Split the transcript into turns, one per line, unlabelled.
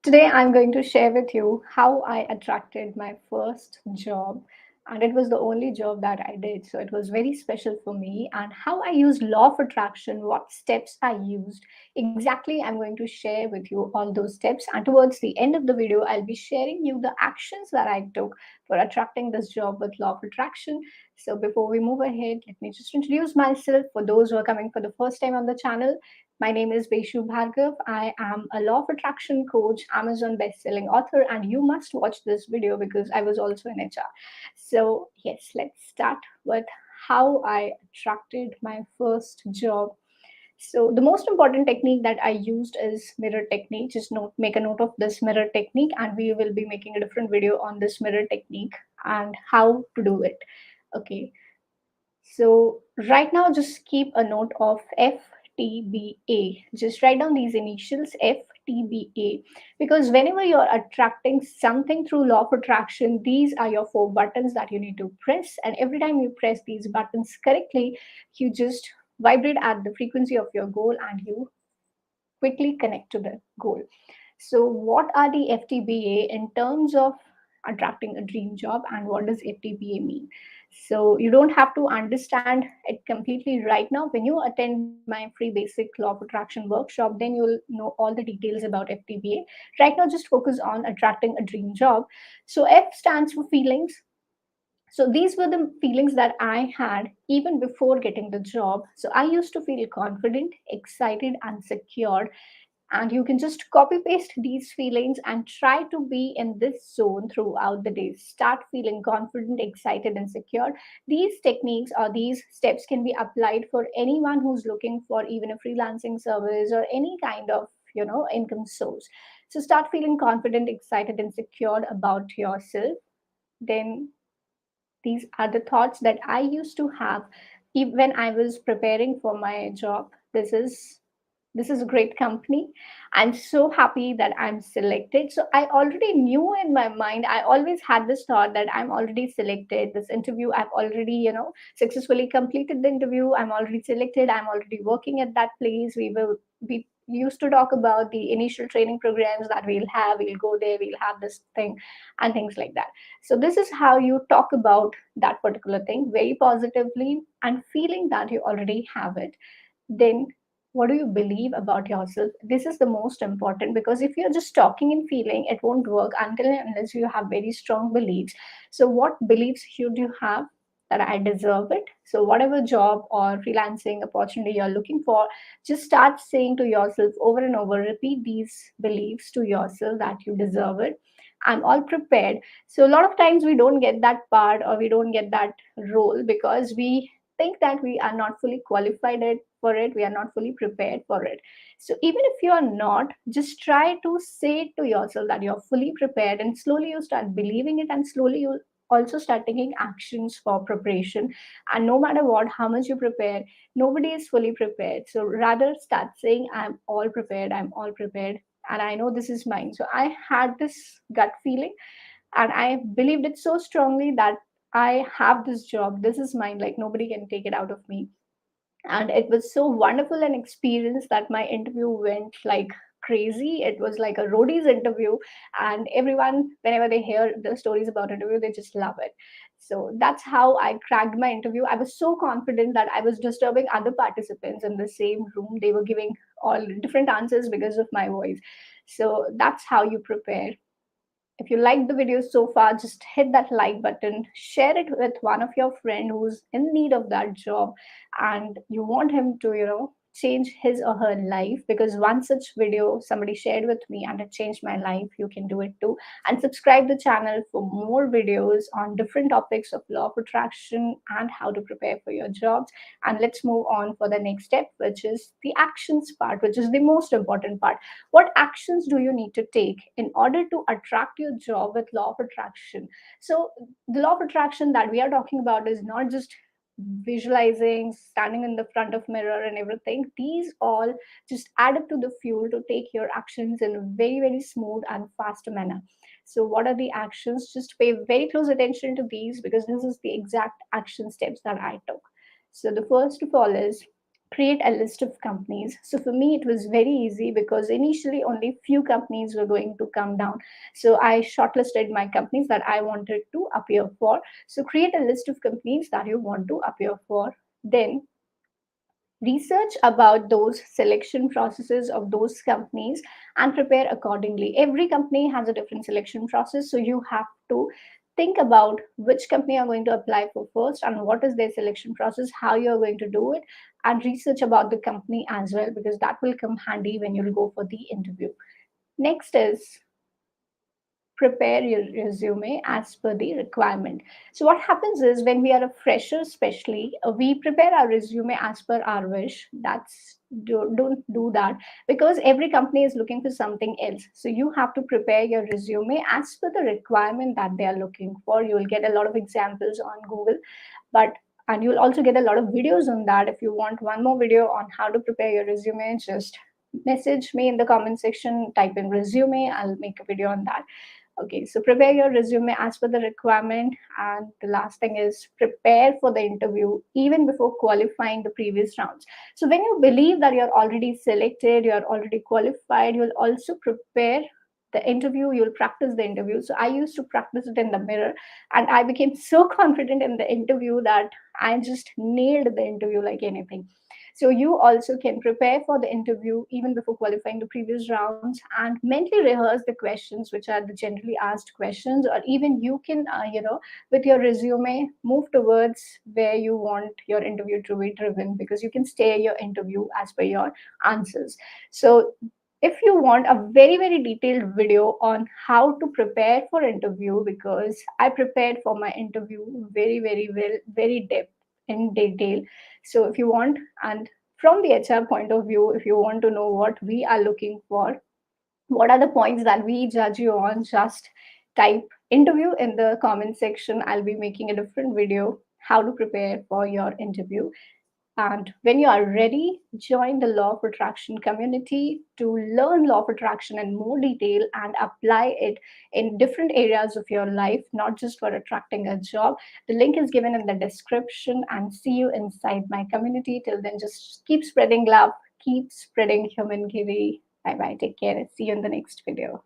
Today, I'm going to share with you how I attracted my first job. And it was the only job that I did. So it was very special for me. And how I used law of attraction, what steps I used. Exactly, I'm going to share with you all those steps. And towards the end of the video, I'll be sharing you the actions that I took for attracting this job with law of attraction. So before we move ahead, let me just introduce myself for those who are coming for the first time on the channel. My name is Beshu Bhargava. I am a law of attraction coach, Amazon best-selling author, and you must watch this video because I was also in HR. So yes, let's start with how I attracted my first job. So the most important technique that I used is mirror technique. Just make a note of this mirror technique, and we will be making a different video on this mirror technique and how to do it. Okay, so right now, just keep a note of FTBA. Just write down these initials FTBA because whenever you're attracting something through law of attraction, these are your four buttons that you need to press. And every time you press these buttons correctly, you just vibrate at the frequency of your goal and you quickly connect to the goal. So, what are the FTBA in terms of attracting a dream job, and what does FTBA mean? So, you don't have to understand it completely right now. When you attend my free basic law of attraction workshop, then you'll know all the details about FTBA. Right now, just focus on attracting a dream job. So, F stands for feelings. So these were the feelings that I had even before getting the job. So I used to feel confident, excited, and secure, and you can just copy paste these feelings and try to be in this zone throughout the day. Start feeling confident, excited, and secure. These techniques or these steps can be applied for anyone who's looking for even a freelancing service or any kind of income source. So start feeling confident, excited, and secure about yourself. Then these are the thoughts that I used to have when I was preparing for my job. This is a great company. I'm so happy that I'm selected. So I already knew in my mind, I always had this thought that I'm already selected. This interview, I've already, successfully completed the interview. I'm already selected. I'm already working at that place. We used to talk about the initial training programs that we'll have. We'll go there, we'll have this thing and things like that. So this is how you talk about that particular thing very positively and feeling that you already have it. Then what do you believe about yourself? This is the most important because if you're just talking and feeling, it won't work until and unless you have very strong beliefs. So what beliefs should you have? That I deserve it. So whatever job or freelancing opportunity you're looking for, just start saying to yourself over and over, repeat these beliefs to yourself that you deserve it. I'm all prepared. So a lot of times we don't get that part or we don't get that role because we think that we are not fully qualified for it, we are not fully prepared for it. So even if you are not, just try to say it to yourself that you're fully prepared, and slowly you start believing it, and slowly you'll also start taking actions for preparation. And no matter what, how much you prepare, nobody is fully prepared. So rather start saying, I'm all prepared, I'm all prepared, and I know this is mine. So I had this gut feeling, and I believed it so strongly that I have this job, this is mine, like nobody can take it out of me. And it was so wonderful an experience that my interview went like crazy. It was like a roadies interview, and everyone, whenever they hear the stories about interview, they just love it. So that's how I cracked my interview. I was so confident that I was disturbing other participants in the same room. They were giving all different answers because of my voice. So that's how you prepare. If you liked the video so far, just hit that like button, share it with one of your friend who's in need of that job and you want him to, change his or her life, because one such video somebody shared with me and it changed my life. You can do it too. And subscribe the channel for more videos on different topics of law of attraction and how to prepare for your jobs. And let's move on for the next step, which is the actions part, which is the most important part. What actions do you need to take in order to attract your job with law of attraction? So the law of attraction that we are talking about is not just visualizing, standing in the front of mirror and everything. These all just add up to the fuel to take your actions in a very, very smooth and fast manner. So what are the actions? Just pay very close attention to these because this is the exact action steps that I took. So the first of all is create a list of companies. So for me, it was very easy because initially only few companies were going to come down. So I shortlisted my companies that I wanted to appear for. So create a list of companies that you want to appear for. Then research about those selection processes of those companies and prepare accordingly. Every company has a different selection process, so you have to think about which company you're going to apply for first and what is their selection process, how you're going to do it, and research about the company as well, because that will come handy when you'll go for the interview. Next is prepare your resume as per the requirement. So what happens is when we are a fresher, especially, we prepare our resume as per our wish. Don't do that, because every company is looking for something else. So you have to prepare your resume as per the requirement that they are looking for. You will get a lot of examples on Google, but and you'll also get a lot of videos on that. If you want one more video on how to prepare your resume, just message me in the comment section, type in resume, I'll make a video on that. Okay, so prepare your resume as per the requirement. And the last thing is prepare for the interview even before qualifying the previous rounds. So when you believe that you're already selected, you're already qualified, you'll also prepare the interview, you'll practice the interview. So I used to practice it in the mirror, and I became so confident in the interview that I just nailed the interview like anything. So you also can prepare for the interview even before qualifying the previous rounds and mentally rehearse the questions, which are the generally asked questions, or even you can, with your resume, move towards where you want your interview to be driven, because you can stay your interview as per your answers. So if you want a very very detailed video on how to prepare for interview, because I prepared for my interview very very well, very depth in detail. So if you want, and from the HR point of view, if you want to know what we are looking for, what are the points that we judge you on, just type interview in the comment section. I'll be making a different video how to prepare for your interview. And when you are ready, join the Law of Attraction community to learn Law of Attraction in more detail and apply it in different areas of your life, not just for attracting a job. The link is given in the description, and see you inside my community. Till then, just keep spreading love, keep spreading Humangiri. Bye bye. Take care. See you in the next video.